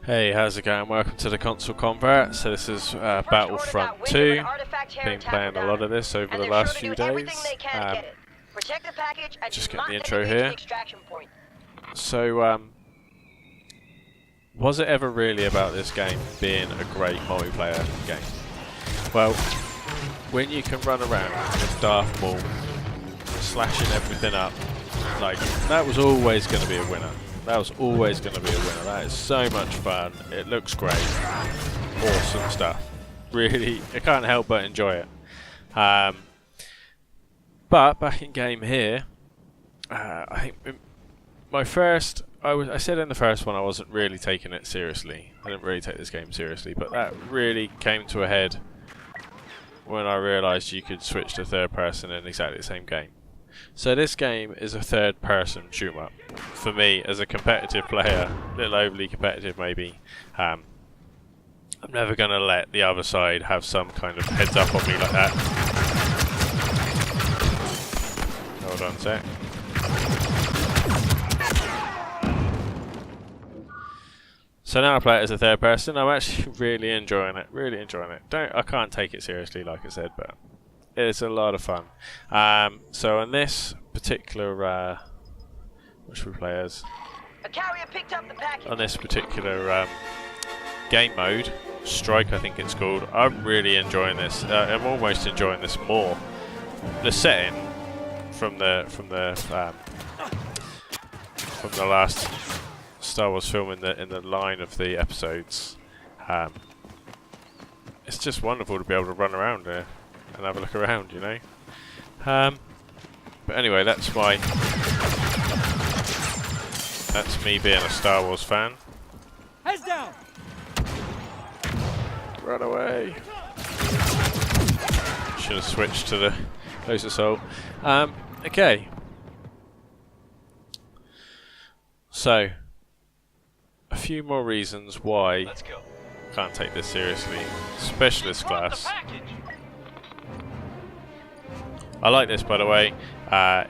Hey, how's it going? Welcome to the console combat. So this is Battlefront 2. Been playing a lot of this over the last few days. Just getting the intro here. So, was it ever really about this game being a great multiplayer game? Well, when you can run around with Darth Maul, slashing everything up, like, that was always going to be a winner. That was always going to be a winner. That is so much fun. It looks great. Awesome stuff. Really, I can't help but enjoy it. But back in game here, I think my first, I said in the first one I wasn't really taking it seriously. I didn't really take this game seriously, but that really came to a head when I realised you could switch to third person in exactly the same game. So this game is a third-person shoot-'em-up. For me, as a competitive player, a little overly competitive maybe, I'm never going to let the other side have some kind of heads up on me like that. Hold on a sec. So now I play it as a third person. I'm actually really enjoying it. Really enjoying it. I can't take it seriously, like I said, but it's a lot of fun. So on this particular, what should we play as? On this particular game mode, Strike, I think it's called. I'm really enjoying this. I'm almost enjoying this more. The setting from the last Star Wars film in the line of the episodes. It's just wonderful to be able to run around there and have a look around, you know. But anyway, that's me being a Star Wars fan. Heads down. Run away. Should have switched to the closer soul. Okay. So, a few more reasons why I can't take this seriously. Specialist class. I like this, by the way.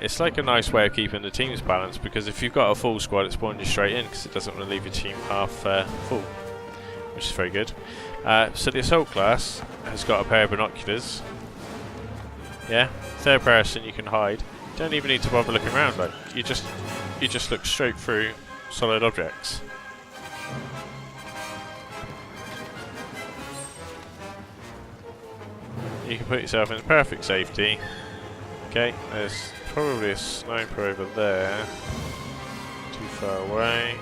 It's like a nice way of keeping the teams balanced, because if you've got a full squad, it's spawning you straight in because it doesn't want to leave your team half full, which is very good. So the assault class has got a pair of binoculars. Yeah, third person, you can hide. You don't even need to bother looking around. Like you just look straight through solid objects. You can put yourself in perfect safety. Okay, there's probably a sniper over there. Too far away.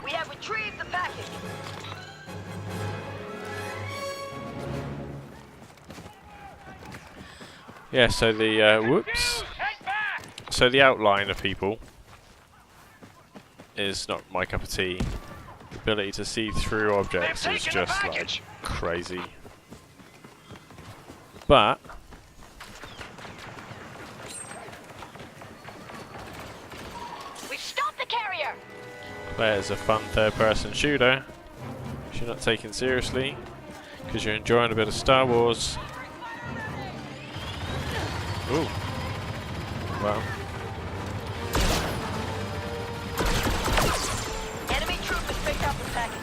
We have retrieved the package. Yeah, so the whoops. So the outline of people is not my cup of tea. The ability to see through objects is just like crazy. But We've stopped the carrier. play as a fun third-person shooter, which you're not taking seriously because you're enjoying a bit of Star Wars. Ooh. Well. Enemy troop has picked up the package.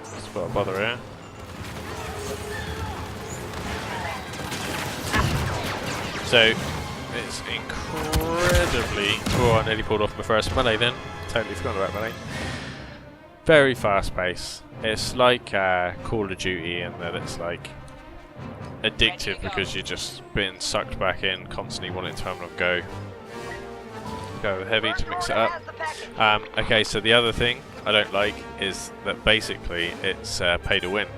Let's not bother here. So it's incredibly. Oh, I nearly pulled off my first melee then. Totally forgot about melee. Very fast pace. It's like Call of Duty in that it's like addictive because you're just being sucked back in, constantly wanting to have a go. Go heavy to mix it up. Okay, so the other thing I don't like is that basically it's pay to win.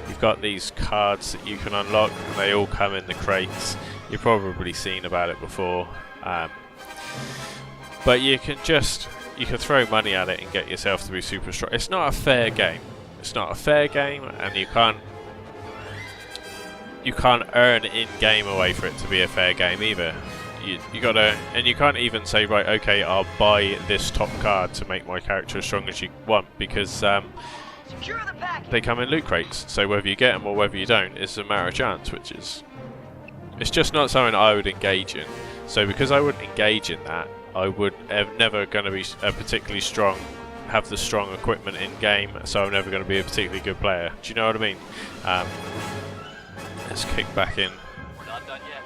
You've got these cards that you can unlock and they all come in the crates. You've probably seen about it before. But you can throw money at it and get yourself to be super strong. It's not a fair game. It's not a fair game, and you can't earn in-game a way for it to be a fair game either. you gotta, and you can't even say, right, okay, I'll buy this top card to make my character as strong as you want, because Secure the package. they come in loot crates. So whether you get them or whether you don't is a matter of chance, which is, it's just not something I would engage in. So because I wouldn't engage in that, I would never going to be particularly strong, have the strong equipment in game, so I'm never going to be a particularly good player. Do you know what I mean? Let's kick back in. We're not done yet.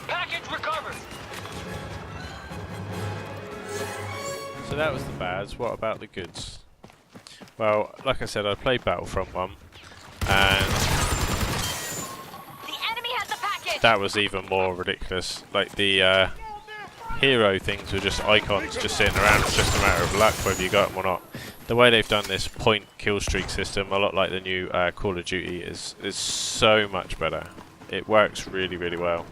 Package recovered. So that was the bads. What about the goods? Well, like I said, I played Battlefront 1, and The enemy has the package. that was even more ridiculous. Like the hero things were just icons just sitting around. It's just a matter of luck whether you got them or not. The way they've done this point kill streak system, a lot like the new Call of Duty, is so much better. It works really, really well.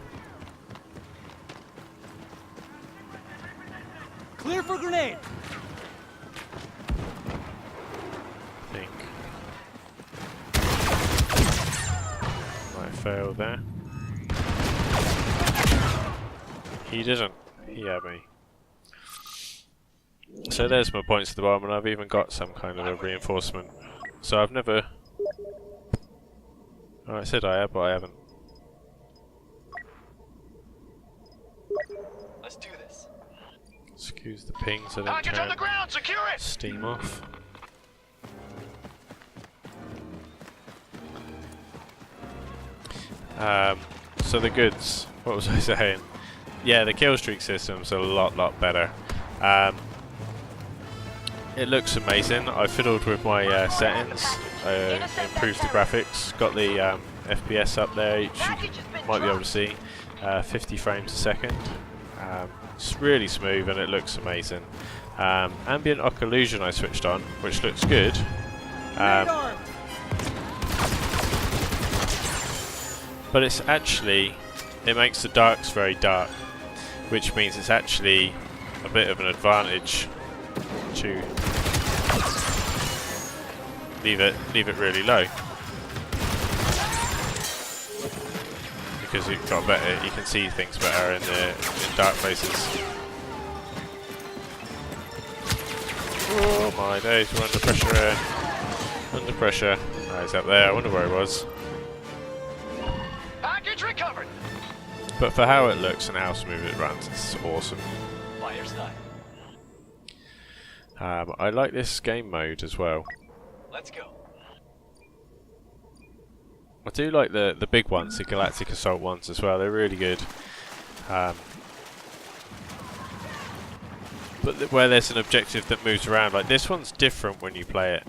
Clear for grenade. I think might fail there. He didn't. He had me. So there's my points at the bottom, and I've even got some kind of a reinforcement. So I've never... Oh, I said I had, but I haven't. Let's do this. Excuse the ping, so don't Package on the turn ground. Secure it. Steam off. So the goods, what was I saying? Yeah, the kill streak system's a lot better. It looks amazing. I fiddled with my settings, improved the graphics, got the FPS up there, which you might be able to see, 50 frames a second. It's really smooth and it looks amazing. Ambient occlusion I switched on, which looks good. But it's actually, it makes the darks very dark, which means it's actually a bit of an advantage to leave it really low, because you've got better, you can see things better in dark places. Oh my days, we're under pressure here. Under pressure. Oh, he's up there. I wonder where he was. Package recovered. But for how it looks and how smooth it runs, it's awesome. Fire side. I like this game mode as well. Let's go. I do like the big ones, the Galactic Assault ones as well. They're really good. But where there's an objective that moves around, like this one's different when you play it.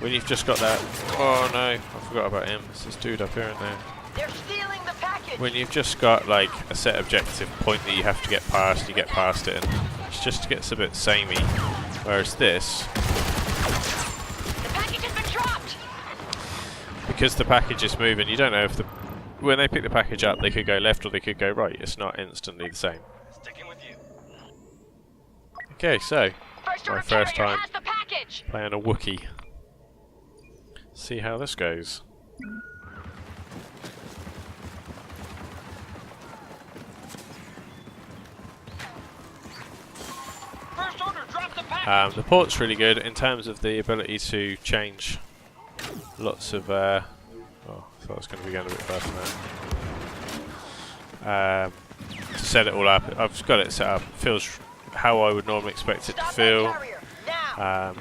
When you've just got that. Oh no, I forgot about him. It's this dude up here, isn't there? They're stealing the package. When you've just got like a set objective point that you have to get past, you get past it, and it just gets a bit samey. Whereas this, The package has been dropped. because the package is moving, you don't know if when they pick the package up, they could go left or they could go right. It's not instantly the same. Sticking with you. Okay, so First my order first carrier time has the package. playing a Wookiee. See how this goes. First order. Drop the package. The port's really good in terms of the ability to change lots of. Oh, I thought it was going to be going a bit faster now. To set it all up, I've got it set up. It feels how I would normally expect it to Stop feel. that carrier now.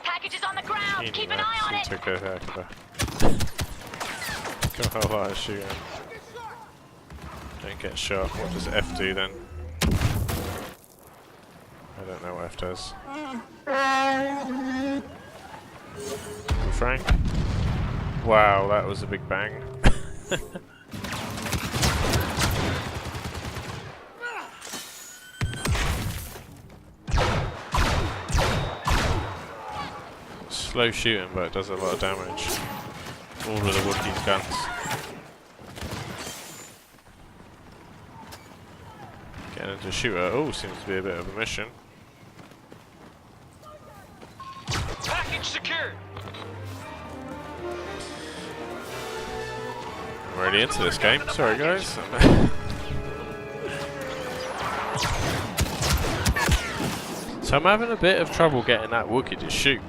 Package is on the ground. Keep an eye on it. Took a heck of a got a lot of shooting. Don't get shot. What does F do then? I don't know what F does. Frank? Wow, that was a big bang. Slow shooting, but it does a lot of damage. All of the Wookiee's guns. Getting into a shooter. Oh, seems to be a bit of a mission. Package secured. I'm really into this game. Sorry, guys. So I'm having a bit of trouble getting that Wookiee to shoot.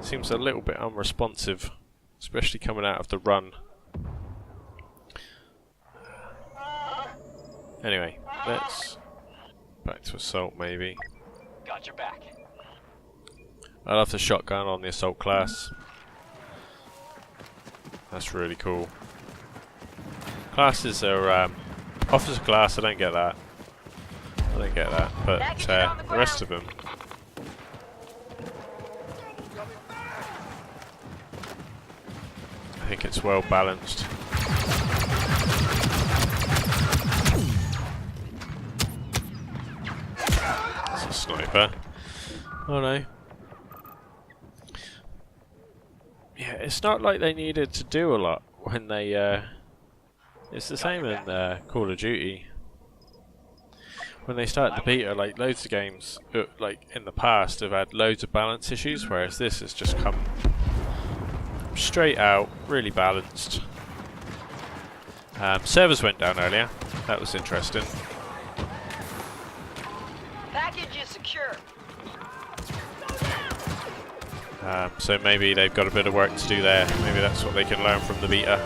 Seems a little bit unresponsive, especially coming out of the run. Anyway, let's back to assault maybe. Got your back. I love the shotgun on the assault class. That's really cool. Classes are officer class. I don't get that. I don't get that, but the rest of them. I think it's well balanced. It's a sniper. Oh no. Yeah, it's not like they needed to do a lot when they. It's the same in Call of Duty. When they start the beta, like loads of games, like in the past, have had loads of balance issues, whereas this has just come straight out, really balanced. Servers went down earlier. That was interesting. Package is secure. So maybe they've got a bit of work to do there. Maybe that's what they can learn from the beta.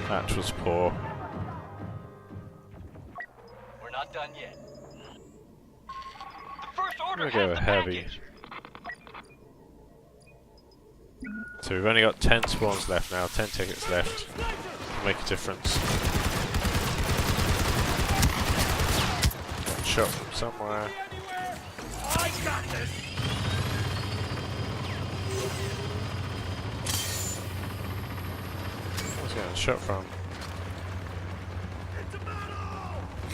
That was poor. We're not done yet. The first order I'm gonna go has the heavy. package. So we've only got 10 spawns left now, 10 tickets left. Can make a difference. Got shot from somewhere. I got this. Where's he getting shot from?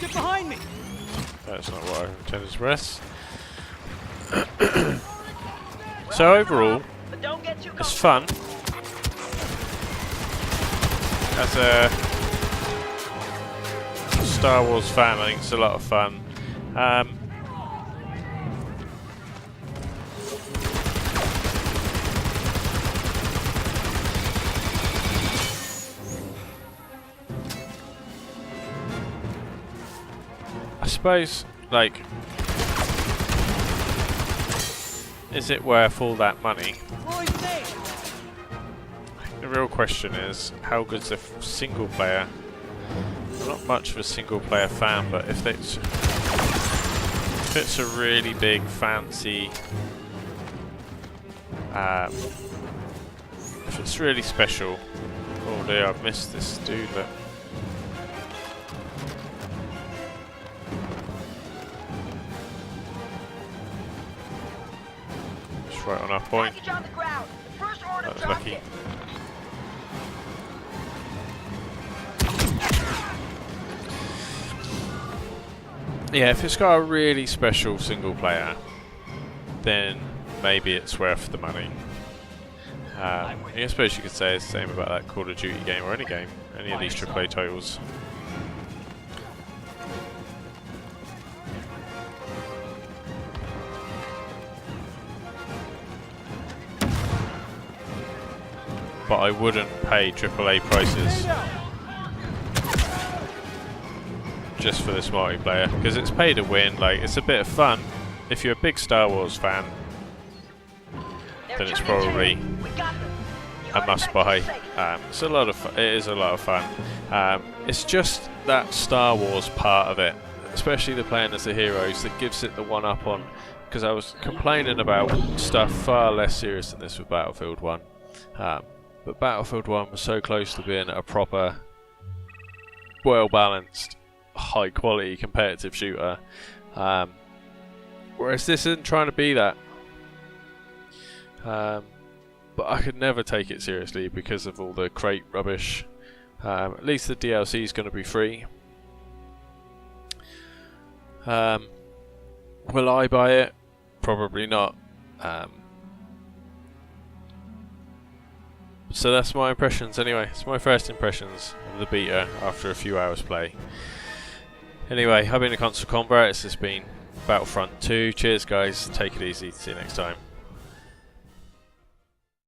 Get behind me. That's not what I intended to press. So overall, But don't get too it's fun. As a Star Wars fan, I think it's a lot of fun. I suppose, like, is it worth all that money? The real question is, how good's a single player? I'm not much of a single player fan, but if it's a really big, fancy, if it's really special. Oh dear, I've missed this dude, but. Just right on our point. Package on the ground. The first order That was dropped lucky. it. Yeah, if it's got a really special single player, then maybe it's worth the money. I suppose you could say it's the same about that Call of Duty game or any game, any of these AAA titles. But I wouldn't pay AAA prices just for this multiplayer, because it's pay to win. Like, it's a bit of fun. If you're a big Star Wars fan, then it's probably a must-buy. It's a lot of it is a lot of fun. It's just that Star Wars part of it, especially the playing as the heroes, that gives it the one-up on. Because I was complaining about stuff far less serious than this with Battlefield 1, but Battlefield 1 was so close to being a proper, well-balanced, high-quality competitive shooter, whereas this isn't trying to be that. But I could never take it seriously because of all the crate rubbish. At least the DLC is going to be free. Will I buy it? Probably not. So that's my impressions anyway. It's my first impressions of the beta after a few hours play. Anyway, I've been a Console Combat. This has been Battlefront 2. Cheers guys, take it easy, see you next time.